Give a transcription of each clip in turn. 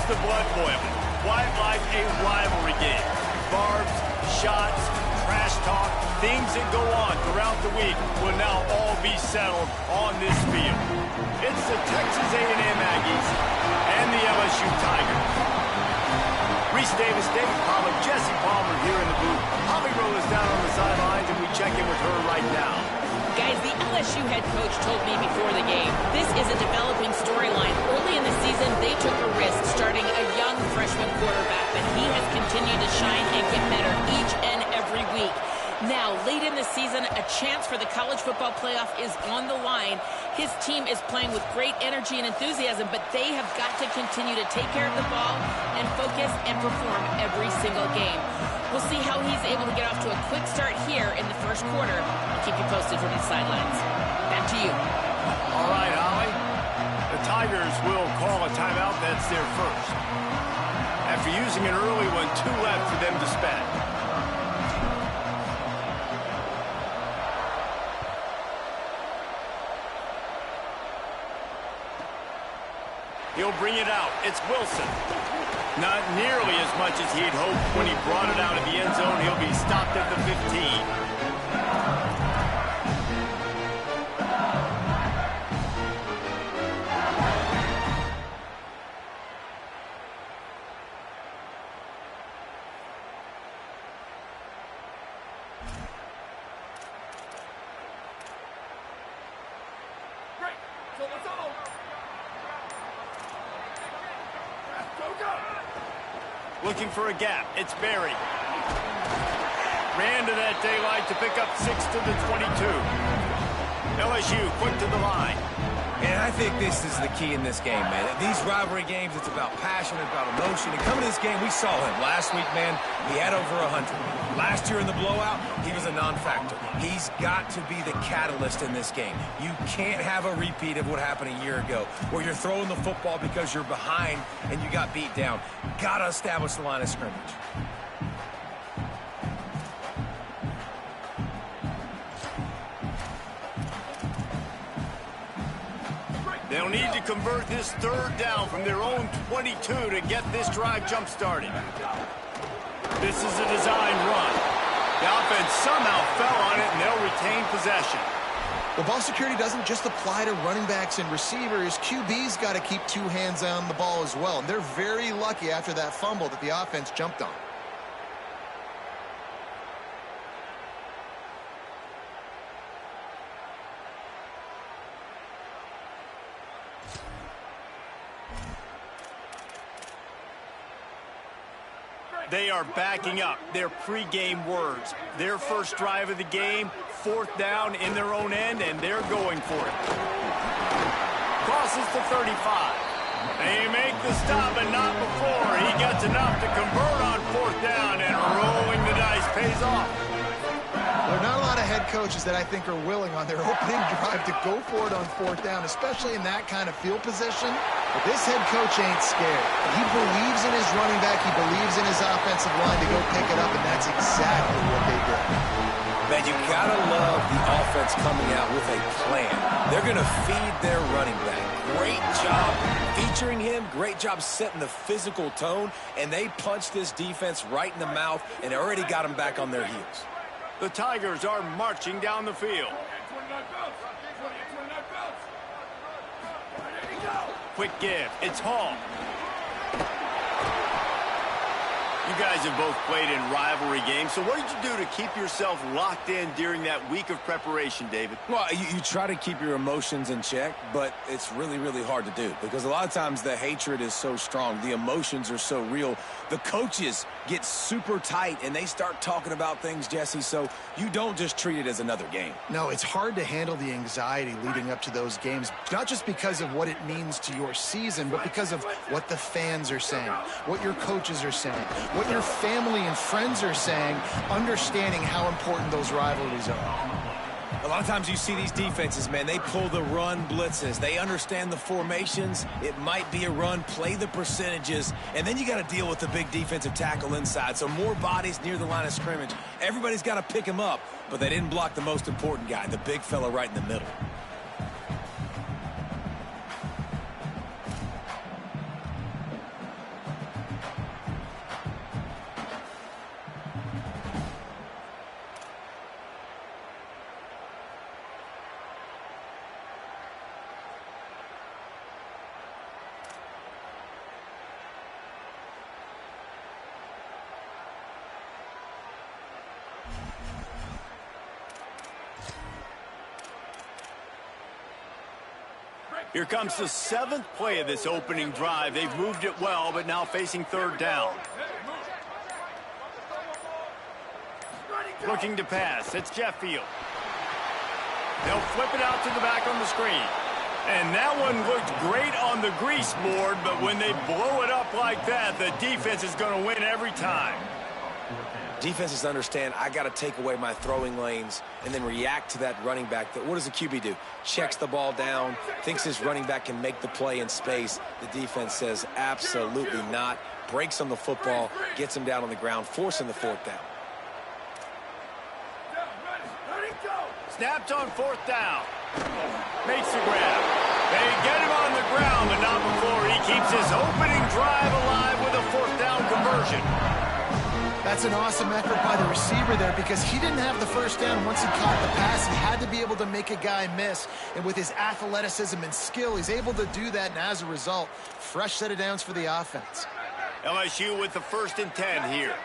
the blood boiling. Quite like a rivalry game. Barbs, shots, trash talk, things that go on throughout the week will now all be settled on this field. It's the Texas A&M Aggies and the LSU Tigers. Reese Davis, David Pollack, Jesse Palmer here in the booth. Holly Rowe is down on the sidelines, and we check in with her right now. Guys, the LSU head coach told me before the game, this is a developing storyline. Early in the season, they took a risk starting a young freshman quarterback, but he has continued to shine and get better each and every week. Now, late in the season, a chance for the college football playoff is on the line. His team is playing with great energy and enthusiasm, but they have got to continue to take care of the ball and focus and perform every single game. We'll see how he's able to get off to a quick start here in the first quarter. I'll keep you posted from the sidelines. Back to you. All right, Holly. The Tigers will call a timeout. That's their first. After using an early one, 2 left for them to spend. He'll bring it out. It's Wilson. Not nearly as much as he'd hoped when he brought it out of the end zone. He'll be stopped at the 15. Looking for a gap. It's Barry. Ran to that daylight to pick up 6 to the 22. LSU quick to the line. And I think this is the key in this game, man. These rivalry games, it's about passion, it's about emotion. And coming to this game, we saw him last week, man. He had over 100. Last year in the blowout, he was a non-factor. He's got to be the catalyst in this game. You can't have a repeat of what happened a year ago, where you're throwing the football because you're behind and you got beat down. Got to establish the line of scrimmage. They'll need to convert this 3rd down from their own 22 to get this drive jump-started. This is a design run. The offense somehow fell on it, and they'll retain possession. Well, ball security doesn't just apply to running backs and receivers. QB's got to keep 2 hands on the ball as well. And they're very lucky after that fumble that the offense jumped on. They are backing up their pregame words. Their first drive of the game, 4th down in their own end, and they're going for it. Crosses to 35. They make the stop, and not before. He gets enough to convert on 4th down, and rolling the dice pays off. There are not a lot of head coaches that I think are willing on their opening drive to go for it on 4th down, especially in that kind of field position. But this head coach ain't scared. He believes in his running back. He believes in his offensive line to go pick it up, and that's exactly what they did. Man, you gotta love the offense coming out with a plan. They're gonna feed their running back. Great job featuring him. Great job setting the physical tone, and they punched this defense right in the mouth and already got them back on their heels. The Tigers are marching down the field. Quick give. It's Hall. You guys have both played in rivalry games, so what did you do to keep yourself locked in during that week of preparation, David? Well, you try to keep your emotions in check, but it's really, really hard to do because a lot of times the hatred is so strong. The emotions are so real. The coaches get super tight, and they start talking about things, Jesse, so you don't just treat it as another game. No, it's hard to handle the anxiety leading up to those games, not just because of what it means to your season, but because of what the fans are saying, what your coaches are saying, what your family and friends are saying, understanding how important those rivalries are. A lot of times you see these defenses, man, they pull the run blitzes. They understand the formations. It might be a run, play the percentages, and then you got to deal with the big defensive tackle inside. So more bodies near the line of scrimmage. Everybody's got to pick him up, but they didn't block the most important guy, the big fella right in the middle. Here comes the 7th play of this opening drive. They've moved it well, but now facing 3rd down. Looking to pass. It's Sheffield. They'll flip it out to the back on the screen. And that one looked great on the grease board, but when they blow it up like that, the defense is going to win every time. Defenses understand I got to take away my throwing lanes and then react to that running back. What does the QB do? Checks the ball down, thinks his running back can make the play in space. The defense says absolutely not. Breaks on the football, gets him down on the ground, forcing the 4th down. Snapped on 4th down. Makes the grab. They get him on the ground, but not before he keeps his opening drive alive with a 4th down conversion. That's an awesome effort by the receiver there because he didn't have the 1st down once he caught the pass. He had to be able to make a guy miss. And with his athleticism and skill, he's able to do that. And as a result, fresh set of downs for the offense. LSU with the 1st and 10 here.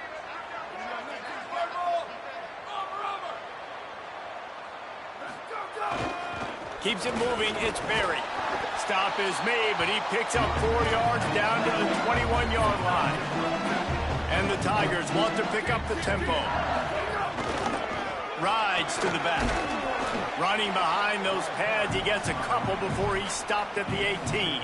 Keeps it moving. It's Berry. Stop is made, but he picks up 4 yards down to the 21-yard line. And the Tigers want to pick up the tempo. Rides to the back. Running behind those pads, he gets a couple before he's stopped at the 18.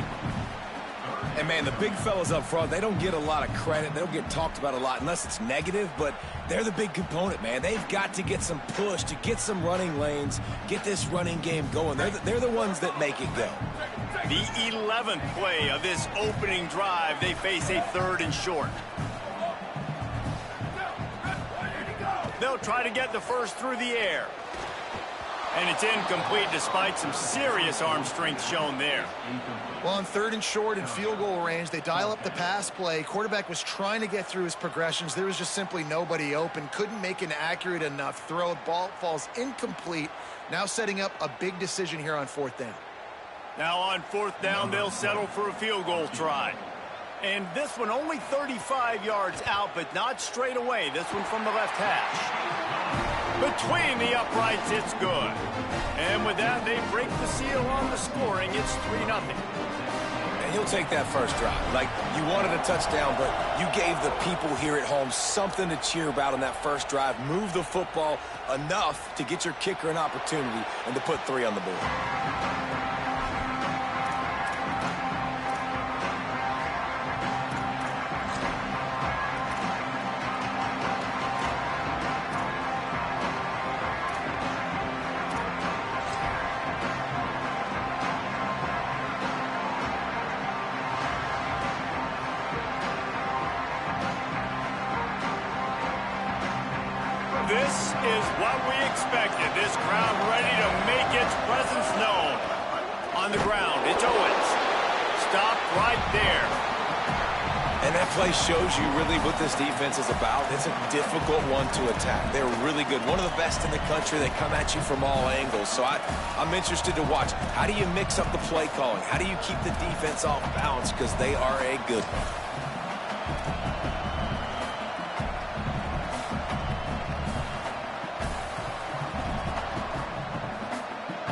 And, man, the big fellas up front, they don't get a lot of credit. They don't get talked about a lot unless it's negative, but they're the big component, man. They've got to get some push, to get some running lanes, get this running game going. They're the ones that make it go. The 11th play of this opening drive, they face a 3rd and short. They'll try to get the first through the air. And it's incomplete despite some serious arm strength shown there. Well, on 3rd and short and field goal range, they dial up the pass play. Quarterback was trying to get through his progressions. There was just simply nobody open. Couldn't make an accurate enough throw. Ball falls incomplete. Now setting up a big decision here on 4th down. Now on 4th down, they'll settle for a field goal try. And this one only 35 yards out, but not straight away. This one from the left hash. Between the uprights, it's good. And with that, they break the seal on the scoring. It's 3-0. And he'll take that first drive. Like, you wanted a touchdown, but you gave the people here at home something to cheer about on that first drive. Move the football enough to get your kicker an opportunity and to put 3 on the board. This is what we expected. This crowd ready to make its presence known. On the ground, it's Owens. Stopped right there. And that play shows you really what this defense is about. It's a difficult one to attack. They're really good. One of the best in the country. They come at you from all angles. So I'm interested to watch. How do you mix up the play calling? How do you keep the defense off balance? Because they are a good one.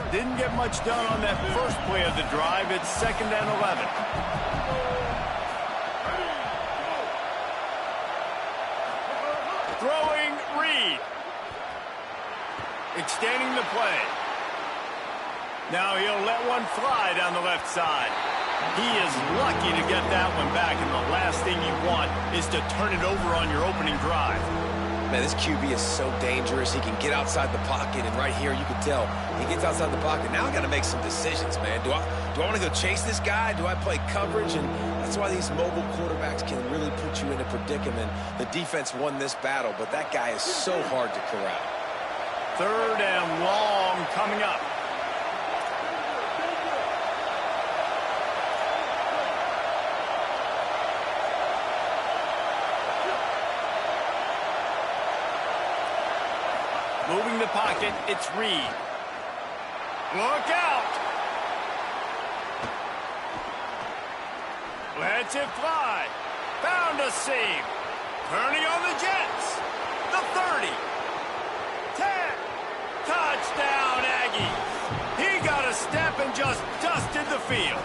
Didn't get much done on that first play of the drive. It's 2nd and 11. Throwing Reed. Extending the play. Now he'll let one fly down the left side. He is lucky to get that one back, and the last thing you want is to turn it over on your opening drive. Man, this QB is so dangerous. He can get outside the pocket, and right here you can tell he gets outside the pocket. Now I got to make some decisions, man. Do I want to go chase this guy? Do I play coverage? And that's why these mobile quarterbacks can really put you in a predicament. The defense won this battle, but that guy is so hard to corral. 3rd and long coming up. Moving the pocket, it's Reed. Look out! Lets it fly. Found a seam. Turning on the Jets. The 30. 10. Touchdown, Aggies. He got a step and just dusted the field.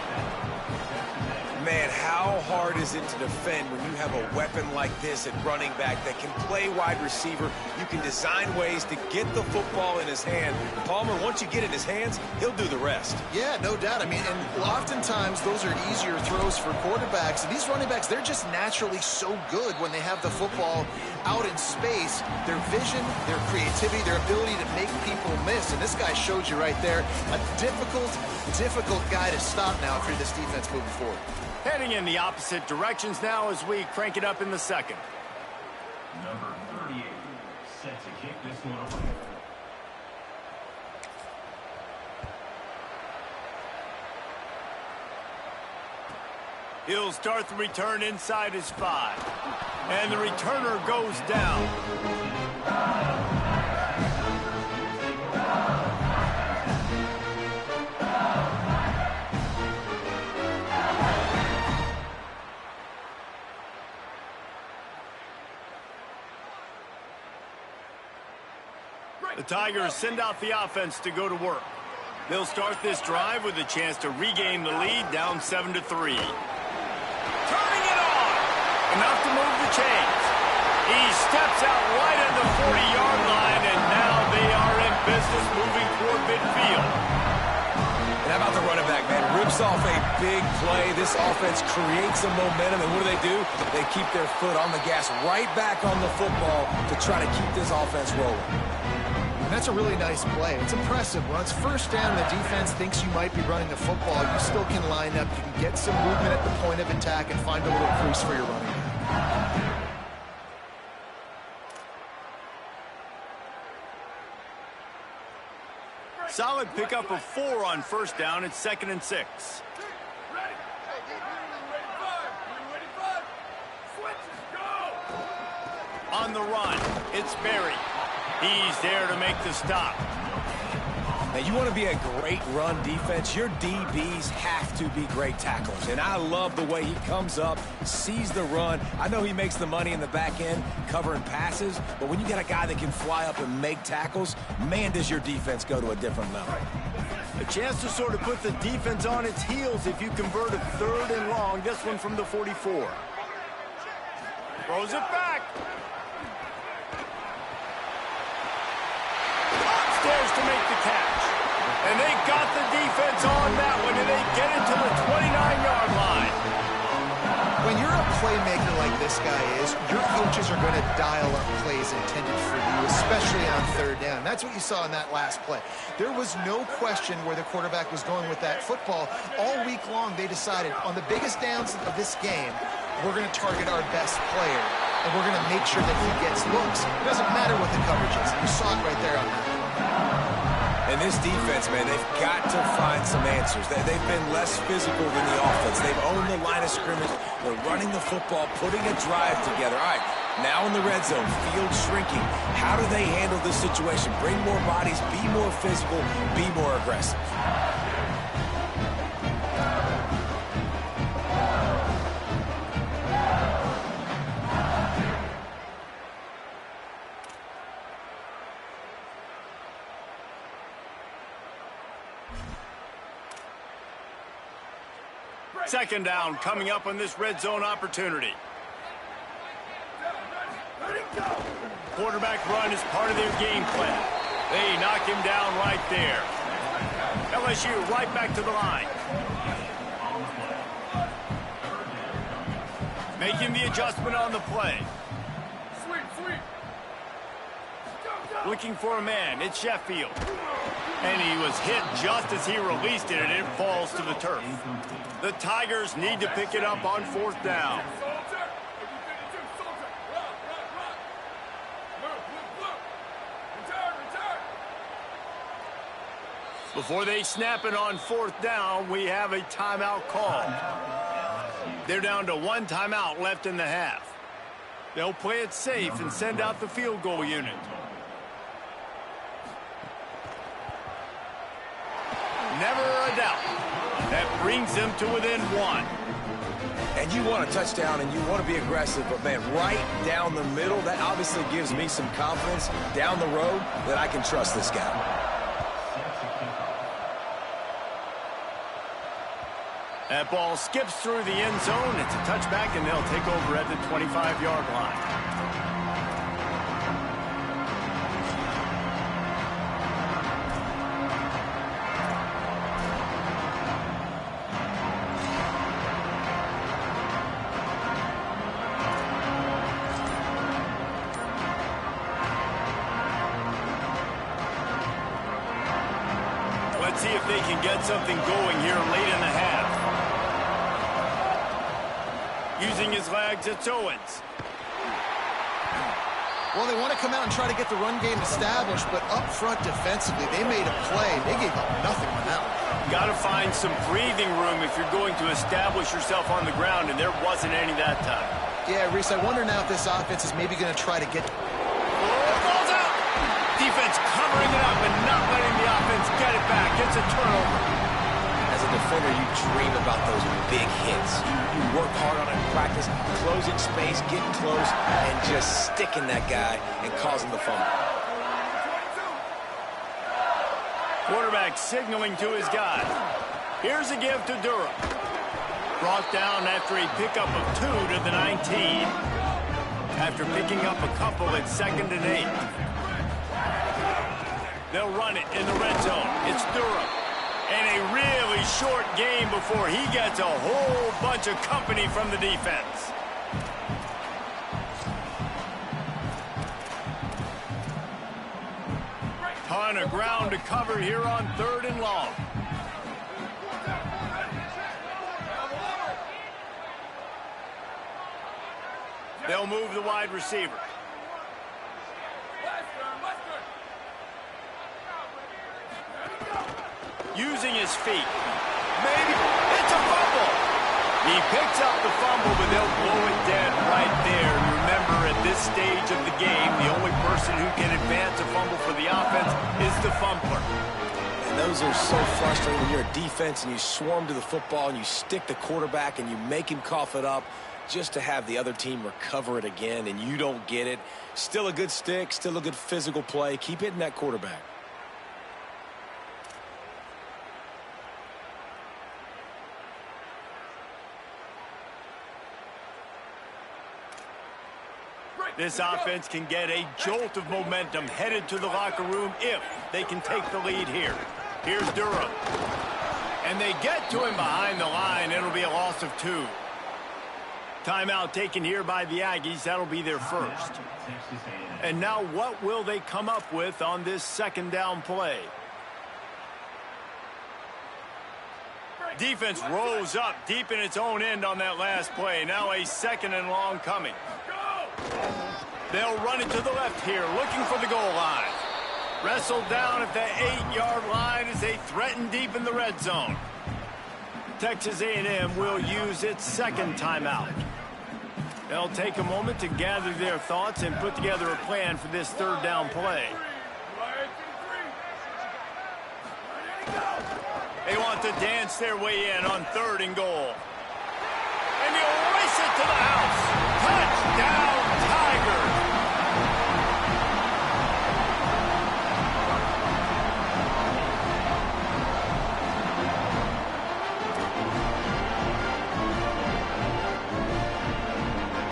Man, how hard is it to defend when you have a weapon like this at running back that can play wide receiver? You can design ways to get the football in his hand. Palmer, once you get it in his hands, he'll do the rest. Yeah, no doubt. I mean, and oftentimes those are easier throws for quarterbacks. And these running backs, they're just naturally so good when they have the football out in space. Their vision, their creativity, their ability to make people miss. And this guy showed you right there, a difficult guy to stop now if you're this defense moving forward. Heading in the opposite directions now as we crank it up in the second. Number 38, set to kick this one away. He'll start the return inside his 5. And the returner goes down. The Tigers send out the offense to go to work. They'll start this drive with a chance to regain the lead, down 7-3. Turning it on! Enough to move the chains. He steps out right at the 40-yard line, and now they are in business moving toward midfield. And how about the running back, man? Rips off a big play. This offense creates some momentum, and what do? They keep their foot on the gas right back on the football to try to keep this offense rolling. That's a really nice play. It's impressive. When it's first down, the defense thinks you might be running the football. You still can line up. You can get some movement at the point of attack and find a little crease for your running back. Solid pickup of 4 on first down. It's 2nd and 6. On the run, it's Berry. He's there to make the stop. Now, you want to be a great run defense, your DBs have to be great tacklers. And I love the way he comes up, sees the run. I know he makes the money in the back end covering passes, but when you got a guy that can fly up and make tackles, man, does your defense go to a different level. A chance to sort of put the defense on its heels if you convert a 3rd and long. This one from the 44. Throws it back. Upstairs to make the catch. And they got the defense on that one, and they get it to the 29-yard line. When you're a playmaker like this guy is, your coaches are going to dial up plays intended for you, especially on 3rd down. That's what you saw in that last play. There was no question where the quarterback was going with that football. All week long, they decided on the biggest downs of this game, we're going to target our best player, and we're going to make sure that he gets looks. It doesn't matter what the coverage is. You saw it right there on that. And this defense, man, they've got to find some answers. They've been less physical than the offense. They've owned the line of scrimmage. They're running the football, putting a drive together. All right, now in the red zone, field shrinking. How do they handle this situation? Bring more bodies, be more physical, be more aggressive. Second down coming up on this red zone opportunity. Quarterback run is part of their game plan. They knock him down right there. LSU right back to the line. Making the adjustment on the play. Looking for a man. It's Sheffield. And he was hit just as he released it, and it falls to the turf. The Tigers need to pick it up on 4th down. Before they snap it on 4th down, we have a timeout call. They're down to 1 timeout left in the half. They'll play it safe and send out the field goal unit. Never a doubt. That brings them to within 1. And you want a touchdown and you want to be aggressive, but man, right down the middle, that obviously gives me some confidence down the road that I can trust this guy. That ball skips through the end zone. It's a touchback, and they'll take over at the 25-yard line. Let's see if they can get something going here late in the half. Using his legs, it's Owens. Well, they want to come out and try to get the run game established, but up front defensively, they made a play. They gave up nothing on that one. Got to find some breathing room if you're going to establish yourself on the ground, and there wasn't any that time. Yeah, Reese, I wonder now if this offense is maybe going to try to get... Ball's out! Defense covering it up and not letting the offense get it back. It's a turnover. As a defender, you dream about those big hits. You work hard on it in practice, closing space, getting close, and just sticking that guy and causing the fumble. Quarterback signaling to his guy. Here's a give to Durham. Brought down after a pickup of 2 to the 19. After picking up a couple at 2nd and 8. They'll run it in the red zone. It's Durham. And a really short game before he gets a whole bunch of company from the defense. Ton of ground to cover here on 3rd and long. They'll move the wide receiver. Using his feet. Maybe. It's a fumble. He picks up the fumble, but they'll blow it dead right there. And remember, at this stage of the game, the only person who can advance a fumble for the offense is the fumbler. And those are so frustrating when you're a defense and you swarm to the football and you stick the quarterback and you make him cough it up just to have the other team recover it again and you don't get it. Still a good stick, still a good physical play. Keep hitting that quarterback. This offense can get a jolt of momentum headed to the locker room if they can take the lead here. Here's Durham. And they get to him behind the line. It'll be a loss of 2. Timeout taken here by the Aggies. That'll be their first. And now what will they come up with on this 2nd down play? Defense rose up deep in its own end on that last play. Now a 2nd and long coming. They'll run it to the left here, looking for the goal line. Wrestled down at the 8-yard line as they threaten deep in the red zone. Texas A&M will use its 2nd timeout. They'll take a moment to gather their thoughts and put together a plan for this 3rd down play. They want to dance their way in on 3rd and goal. And he'll race it to the house. Touchdown, Tigers!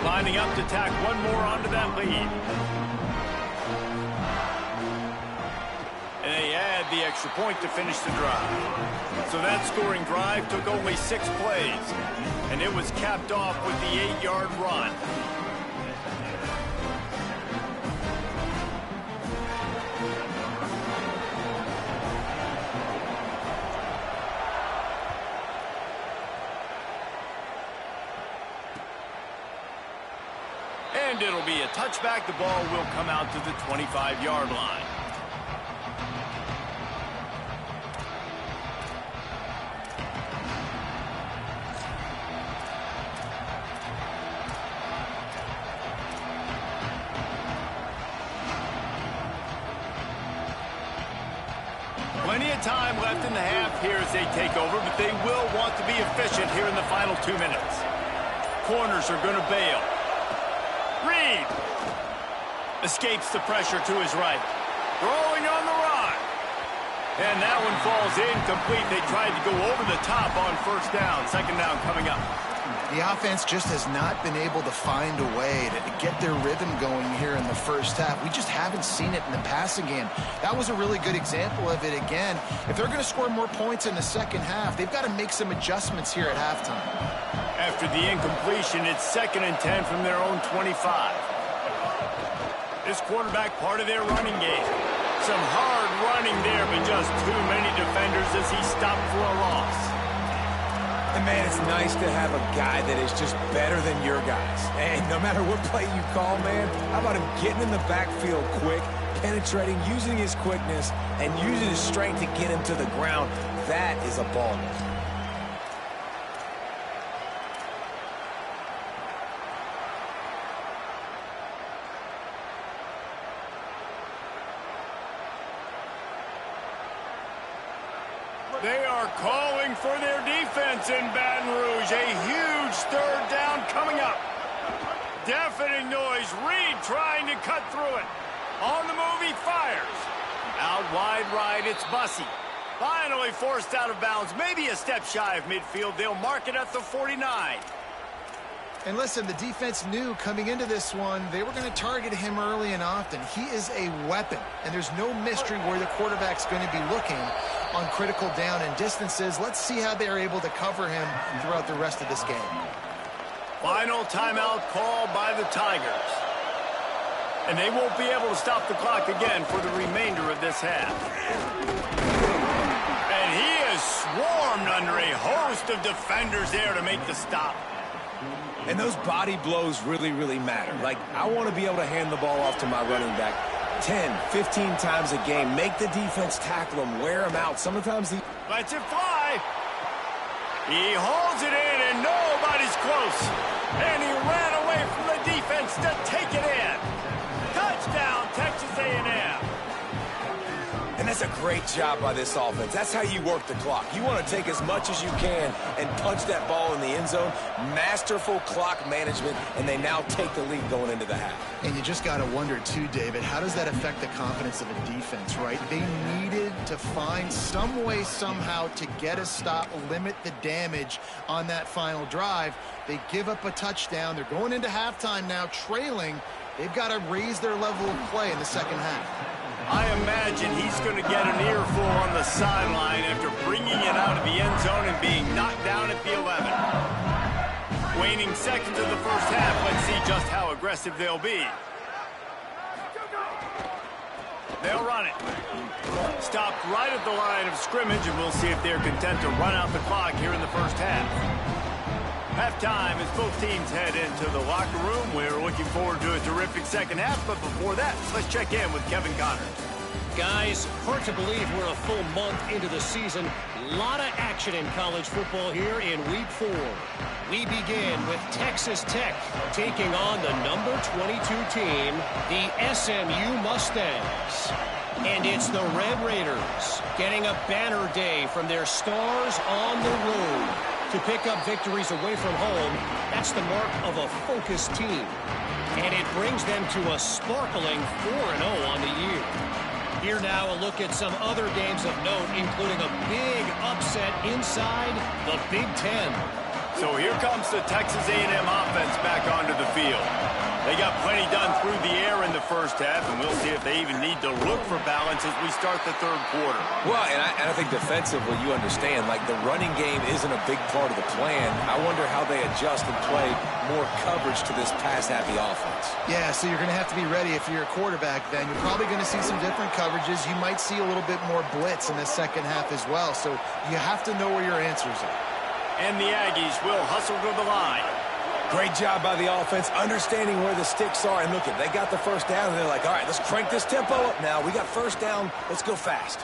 Lining up to tack one more onto that lead. And they add the extra point to finish the drive. So that scoring drive took only 6 plays. And it was capped off with the 8-yard run. And it'll be a touchback. The ball will come out to the 25-yard line. Plenty of time left in the half here as they take over, but they will want to be efficient here in the final 2 minutes. Corners are going to bail. Reed escapes the pressure to his right. Throwing on the run. And that one falls incomplete. They tried to go over the top on first down. Second down coming up. The offense just has not been able to find a way to get their rhythm going here in the first half. We just haven't seen it in the passing game. That was a really good example of it again. If they're going to score more points in the second half, they've got to make some adjustments here at halftime. After the incompletion, it's 2nd and 10 from their own 25. This quarterback part of their running game. Some hard running there, but just too many defenders as he stopped for a loss. And, man, it's nice to have a guy that is just better than your guys. And no matter what play you call, man, how about him getting in the backfield quick, penetrating, using his quickness, and using his strength to get him to the ground. That is a ball. They are calling for their defense in Baton Rouge. A huge third down coming up. Deafening noise. Reed trying to cut through it. On the move, he fires. Out wide right, it's Bussey. Finally forced out of bounds. Maybe a step shy of midfield. They'll mark it at the 49. And listen, the defense knew coming into this one, they were going to target him early and often. He is a weapon, and there's no mystery where the quarterback's going to be looking on critical down and distances. Let's see how they're able to cover him throughout the rest of this game. Final timeout called by the Tigers. And they won't be able to stop the clock again for the remainder of this half. And he is swarmed under a host of defenders there to make the stop. And those body blows really, really matter. Like, I want to be able to hand the ball off to my running back 10, 15 times a game. Make the defense tackle him, wear him out. Sometimes he lets it fly. He holds it in, and nobody's close. And he ran away from the defense to take it in. Touchdown, Texas A&M. And that's a great job by this offense. That's how you work the clock. You want to take as much as you can and punch that ball in the end zone. Masterful clock management, and they now take the lead going into the half. And you just got to wonder, too, David, how does that affect the confidence of a defense, right? They needed to find some way, somehow, to get a stop, limit the damage on that final drive. They give up a touchdown. They're going into halftime now, trailing. They've got to raise their level of play in the second half. I imagine he's going to get an earful on the sideline after bringing it out of the end zone and being knocked down at the 11. Waning seconds of the first half. Let's see just how aggressive they'll be. They'll run it. Stopped right at the line of scrimmage, and we'll see if they're content to run out the clock here in the first half. Halftime as both teams head into the locker room. We're looking forward to a terrific second half, but before that, let's check in with Kevin Connors. Guys, hard to believe we're a full month into the season. A lot of action in college football here in Week 4. We begin with Texas Tech taking on the number 22 team, the SMU Mustangs. And it's the Red Raiders getting a banner day from their stars on the road. To pick up victories away from home, that's the mark of a focused team. And it brings them to a sparkling 4-0 on the year. Here now a look at some other games of note, including a big upset inside the Big Ten. So here comes the Texas A&M offense back onto the field. They got plenty done through the air in the first half, and we'll see if they even need to look for balance as we start the third quarter. Well, and I think defensively, you understand, like the running game isn't a big part of the plan. I wonder how they adjust and play more coverage to this pass-happy offense. Yeah, so you're going to have to be ready if you're a quarterback then. You're probably going to see some different coverages. You might see a little bit more blitz in the second half as well, so you have to know where your answers are. And the Aggies will hustle to the line. Great job by the offense, understanding where the sticks are. And look, they got the first down, and they're like, all right, let's crank this tempo up now. We got first down. Let's go fast.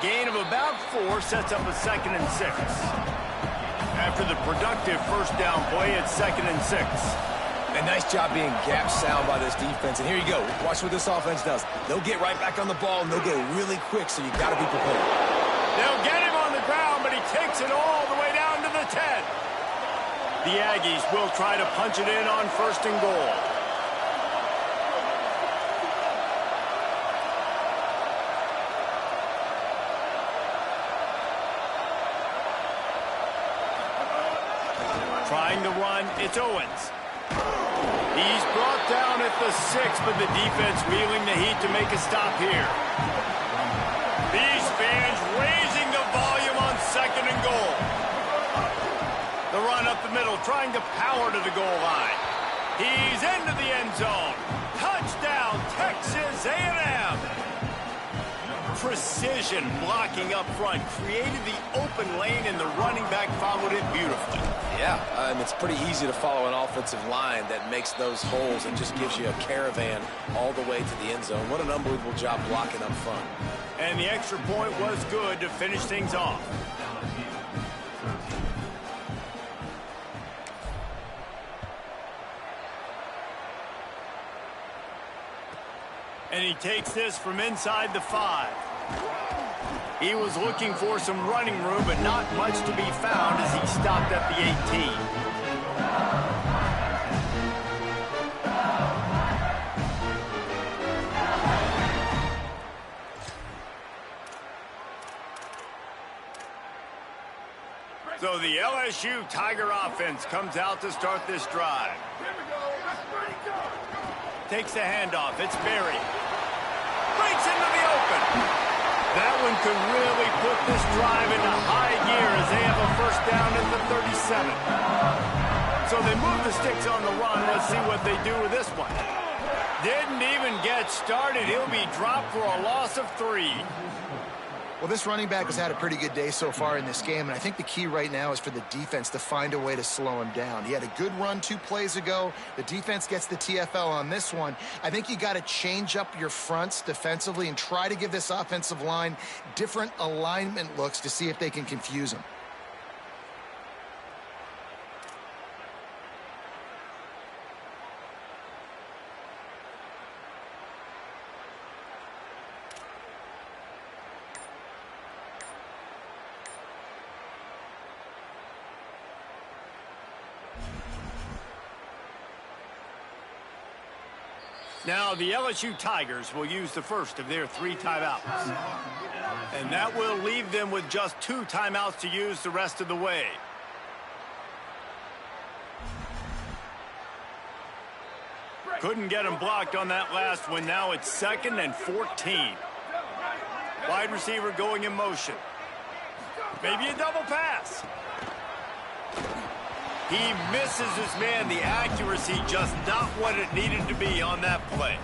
Gain of about 4 sets up a 2nd and 6. After the productive first down play, it's 2nd and 6. A nice job being gap sound by this defense. And here you go. Watch what this offense does. They'll get right back on the ball, and they'll go really quick, so you got to be prepared. They'll get him on the ground, but he takes it all the way down to the 10. The Aggies will try to punch it in on 1st and goal. It's Owens. He's brought down at the 6, but the defense wheeling the heat to make a stop here. These fans raising the volume on 2nd and goal. The run up the middle, trying to power to the goal line. He's into the end zone. Touchdown, Texas A&M. Precision blocking up front created the open lane, and the running back followed it beautifully. Yeah, and it's pretty easy to follow an offensive line that makes those holes and just gives you a caravan all the way to the end zone. What an unbelievable job blocking up front. And the extra point was good to finish things off. And he takes this from inside the 5. He was looking for some running room, but not much to be found as he stopped at the 18. So the LSU Tiger offense comes out to start this drive. Takes the handoff. It's Berry. Breaks into the open. That one could really put this drive into high gear as they have a first down at the 37. So they move the sticks on the run. Let's see what they do with this one. Didn't even get started. He'll be dropped for a loss of 3. Well, this running back has had a pretty good day so far in this game, and I think the key right now is for the defense to find a way to slow him down. He had a good run 2 plays ago. The defense gets the TFL on this one. I think you got to change up your fronts defensively and try to give this offensive line different alignment looks to see if they can confuse him. Now the LSU Tigers will use the first of their 3 timeouts. And that will leave them with just 2 timeouts to use the rest of the way. Couldn't get him blocked on that last one. Now it's 2nd and 14. Wide receiver going in motion. Maybe a double pass. He misses his man. The accuracy just not what it needed to be on that play.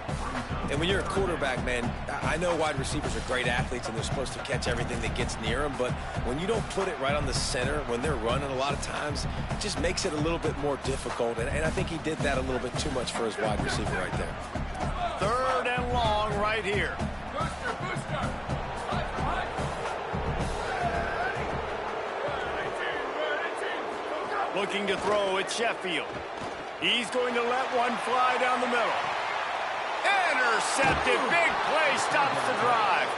And when you're a quarterback, man, I know wide receivers are great athletes and they're supposed to catch everything that gets near them, but when you don't put it right on the center, when they're running a lot of times, it just makes it a little bit more difficult. And I think he did that a little bit too much for his wide receiver right there. 3rd and long right here. Looking to throw, it's Sheffield. He's going to let one fly down the middle. Intercepted. Big play stops the drive.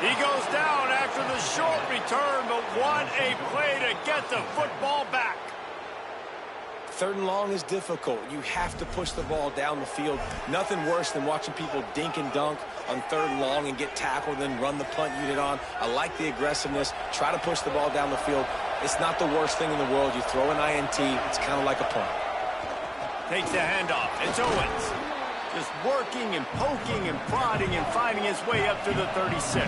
He goes down after the short return, but what a play to get the football back. 3rd and long is difficult. You have to push the ball down the field. Nothing worse than watching people dink and dunk on 3rd and long and get tackled and then run the punt unit on. I like the aggressiveness. Try to push the ball down the field. It's not the worst thing in the world. You throw an INT, it's kind of like a punt. Takes the handoff. It's Owens. Just working and poking and prodding and finding his way up to the 36.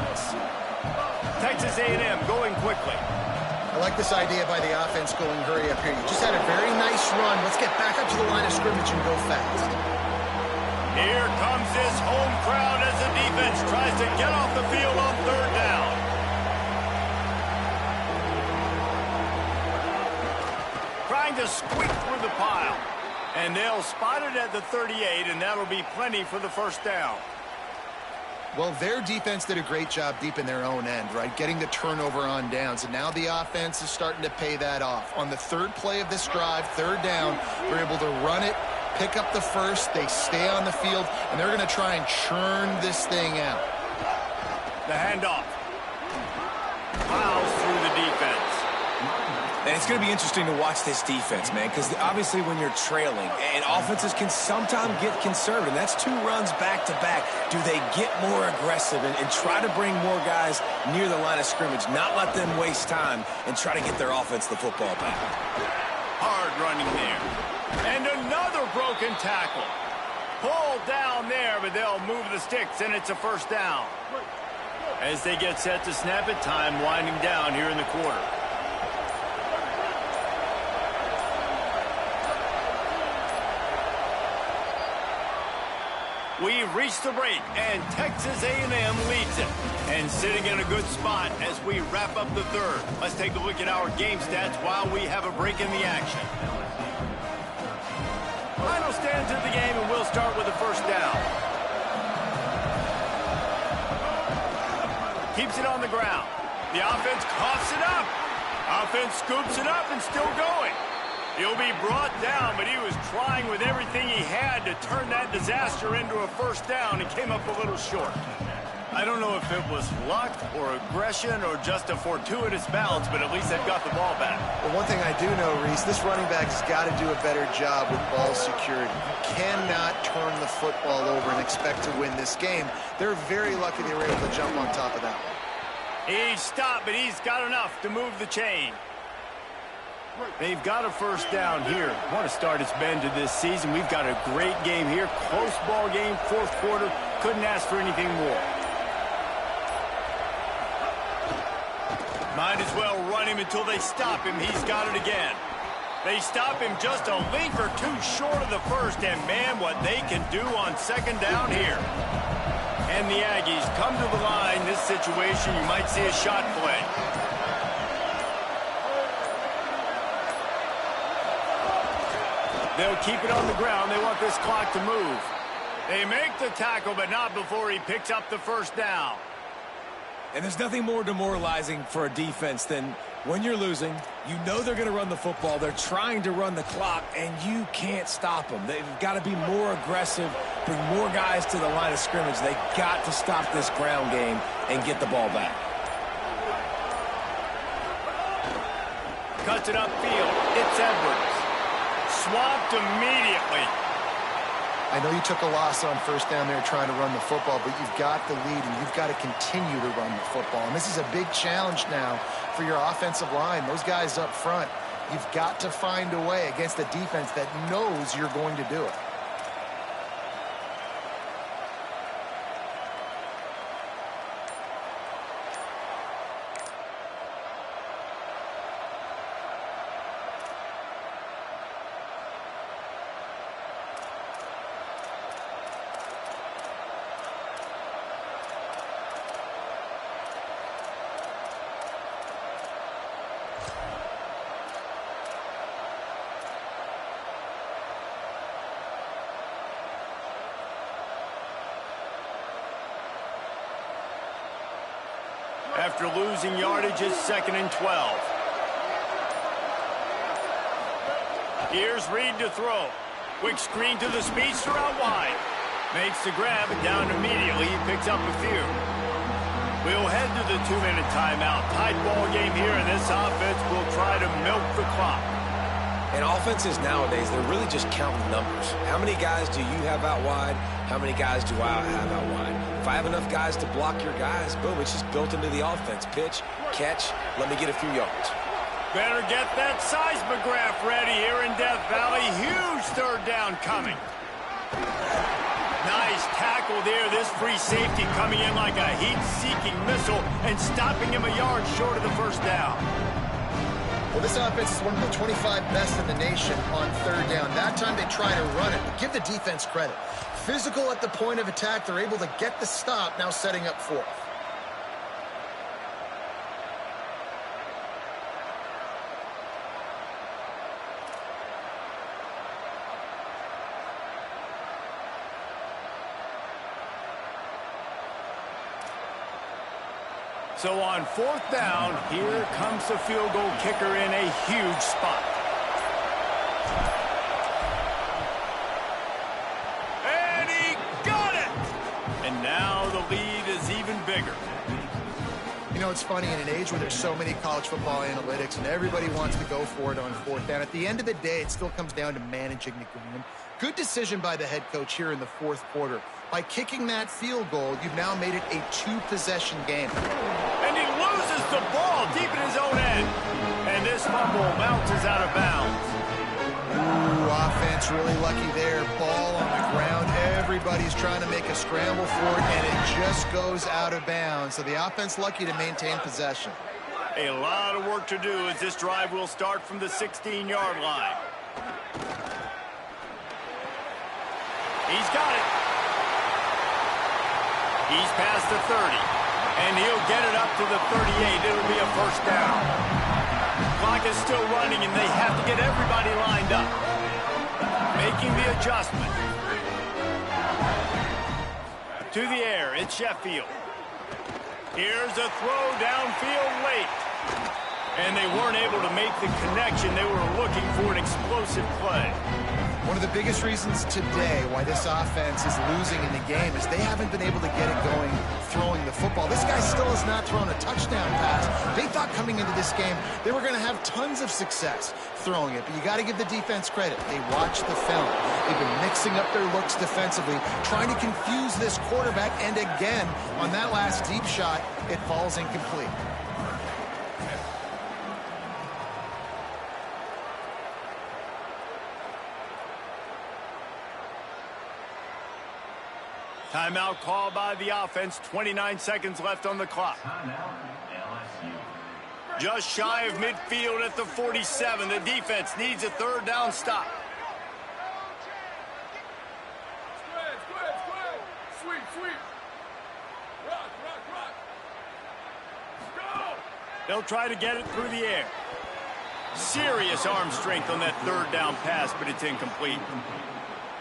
Texas A&M going quickly. I like this idea by the offense going hurry up here. You just had a very nice run. Let's get back up to the line of scrimmage and go fast. Here comes this home crowd as the defense tries to get off the field on 3rd down. Trying to squeak through the pile. And they'll spot it at the 38, and that'll be plenty for the first down. Well, their defense did a great job deep in their own end, right? Getting the turnover on downs, and now the offense is starting to pay that off. On the 3rd play of this drive, 3rd down, they're able to run it, pick up the first, they stay on the field, and they're going to try and churn this thing out. The handoff. Plows through the defense. And it's going to be interesting to watch this defense, man, because obviously when you're trailing, and offenses can sometimes get conservative, and that's 2 runs back-to-back. Do they get more aggressive and try to bring more guys near the line of scrimmage, not let them waste time, and try to get their offense the football back? Hard running there. And another broken tackle. Pulled down there, but they'll move the sticks, and it's a first down. As they get set to snap it, time winding down here in the quarter. We've reached the break, and Texas A&M leads it. And sitting in a good spot as we wrap up the third. Let's take a look at our game stats while we have a break in the action. Final stands of the game, and we'll start with the first down. Keeps it on the ground. The offense coughs it up. Offense scoops it up and still going. He'll be brought down, but he was trying with everything he had to turn that disaster into a first down and came up a little short. I don't know if it was luck or aggression or just a fortuitous bounce, but at least they've got the ball back. Well, one thing I do know, Reese, this running back has got to do a better job with ball security. You cannot turn the football over and expect to win this game. They're very lucky they were able to jump on top of that one. He stopped, but he's got enough to move the chain. They've got a first down here. What a start it's been to this season. We've got a great game here. Close ball game, fourth quarter. Couldn't ask for anything more. Might as well run him until they stop him. He's got it again. They stop him just a length or two short of the first, and man, what they can do on second down here. And the Aggies come to the line. This situation, you might see a shot play. They'll keep it on the ground. They want this clock to move. They make the tackle, but not before he picks up the first down. And there's nothing more demoralizing for a defense than when you're losing, you know they're going to run the football, they're trying to run the clock, and you can't stop them. They've got to be more aggressive, bring more guys to the line of scrimmage. They've got to stop this ground game and get the ball back. Cuts it upfield. It's Edwards. Swamped immediately. I know you took a loss on first down there trying to run the football, but you've got the lead, and you've got to continue to run the football. And this is a big challenge now for your offensive line. Those guys up front, you've got to find a way against a defense that knows you're going to do it. After losing yardage, it's 2nd and 12. Here's Reed to throw. Quick screen to the speedster out wide. Makes the grab and down immediately. He picks up a few. We'll head to the 2-minute timeout. Tight ball game here, and this offense will try to milk the clock. And offenses nowadays, they're really just counting numbers. How many guys do you have out wide? How many guys do I have out wide? If I have enough guys to block your guys, boom, it's just built into the offense. Pitch, catch, let me get a few yards. Better get that seismograph ready here in Death Valley. Huge third down coming. Nice tackle there. This free safety coming in like a heat-seeking missile and stopping him a yard short of the first down. Well, this offense is one of the 25 best in the nation on third down. That time they try to run it, but give the defense credit. Physical at the point of attack, they're able to get the stop, now setting up fourth. So on fourth down, here comes the field goal kicker in a huge spot. And he got it! And now the lead is even bigger. You know, it's funny, in an age where there's so many college football analytics and everybody wants to go for it on fourth down, at the end of the day, it still comes down to managing the game. Good decision by the head coach here in the fourth quarter. By kicking that field goal, you've now made it a two-possession game. And he loses the ball deep in his own end. And this fumble bounces out of bounds. Offense really lucky there. Ball on the ground. Everybody's trying to make a scramble for it, and it just goes out of bounds. So the offense lucky to maintain possession. A lot of work to do as this drive will start from the 16-yard line. He's got it. He's past the 30, and he'll get it up to the 38. It'll be a first down. Clock is still running, and they have to get everybody lined up. Making the adjustment. To the air, it's Sheffield. Here's a throw downfield late. And they weren't able to make the connection. They were looking for an explosive play. One of the biggest reasons today why this offense is losing in the game is they haven't been able to get it going throwing the football. This guy still has not thrown a touchdown pass. They thought coming into this game they were going to have tons of success throwing it, but you got to give the defense credit. They watched the film. They've been mixing up their looks defensively, trying to confuse this quarterback, and again, on that last deep shot, it falls incomplete. Timeout called by the offense. 29 seconds left on the clock. Just shy of midfield at the 47. The defense needs a third down stop. They'll try to get it through the air. Serious arm strength on that third down pass, but it's incomplete.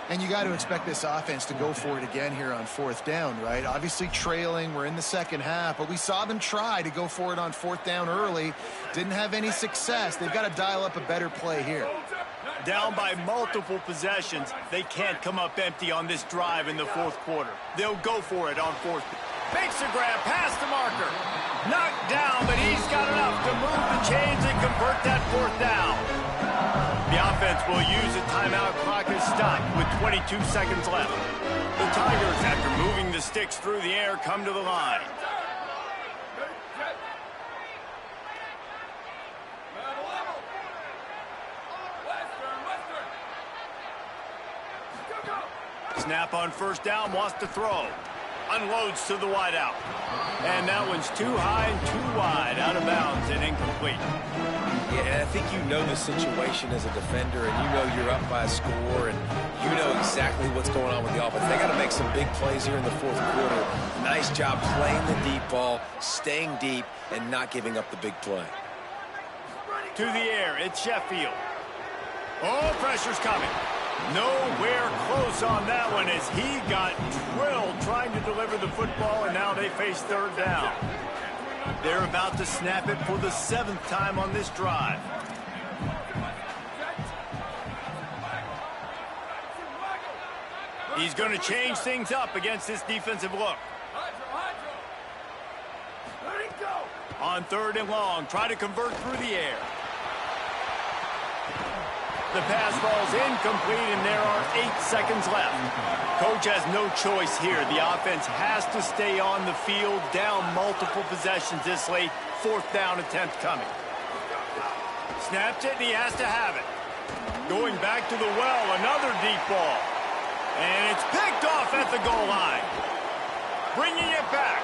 And you got to expect this offense to go for it again here on fourth down, right? Obviously trailing, we're in the second half, but we saw them try to go for it on fourth down early. Didn't have any success. They've got to dial up a better play here. Down by multiple possessions. They can't come up empty on this drive in the fourth quarter. They'll go for it on fourth. Makes the grab past the marker. Knocked down, but he's got enough to move the chains and convert that fourth down. The offense will use a timeout. Clock is stopped with 22 seconds left. The Tigers, after moving the sticks through the air, come to the line. Snap on first down, wants to throw. Unloads to the wideout. And that one's too high and too wide, out of bounds and incomplete. Yeah, I think you know the situation as a defender, and you know you're up by a score, and you know exactly what's going on with the offense. They got to make some big plays here in the fourth quarter. Nice job playing the deep ball, staying deep, and not giving up the big play. To the air, it's Sheffield. Oh, pressure's coming. Nowhere close on that one as he got drilled trying to deliver the football, and now they face third down. They're about to snap it for the 7th time on this drive. He's going to change things up against this defensive look. On third and long, try to convert through the air. The pass falls incomplete, and there are 8 seconds left. Coach has no choice here. The offense has to stay on the field, down multiple possessions this late. Fourth down attempt coming. Snapped it, and he has to have it. Going back to the well, another deep ball. And it's picked off at the goal line. Bringing it back.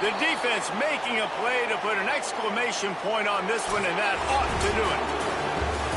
The defense making a play to put an exclamation point on this one, and that ought to do it.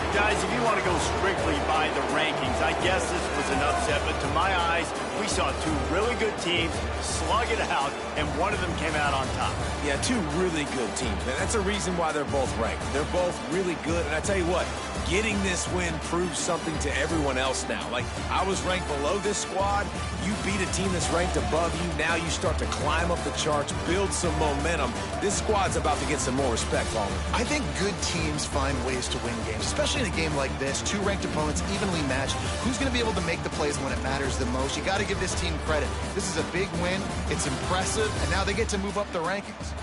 Guys, if you want to go strictly by the rankings, I guess this was an upset, but to my eyes, we saw 2 really good teams slug it out, and one of them came out on top. Yeah, 2 really good teams, man. That's a reason why they're both ranked. They're both really good, and I tell you what, getting this win proves something to everyone else now. Like, I was ranked below this squad. You beat a team that's ranked above you. Now you start to climb up the charts, build some momentum. This squad's about to get some more respect on them. I think good teams find ways to win games, especially in a game like this. 2 ranked opponents, evenly matched. Who's going to be able to make the plays when it matters the most? You got to give this team credit. This is a big win. It's impressive, and now they get to move up the rankings.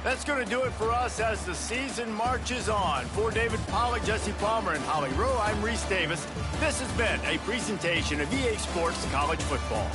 That's going to do it for us as the season marches on. For David Pollack, Jesse Palmer, and Holly Rowe, I'm Reese Davis. This has been a presentation of EA Sports College Football.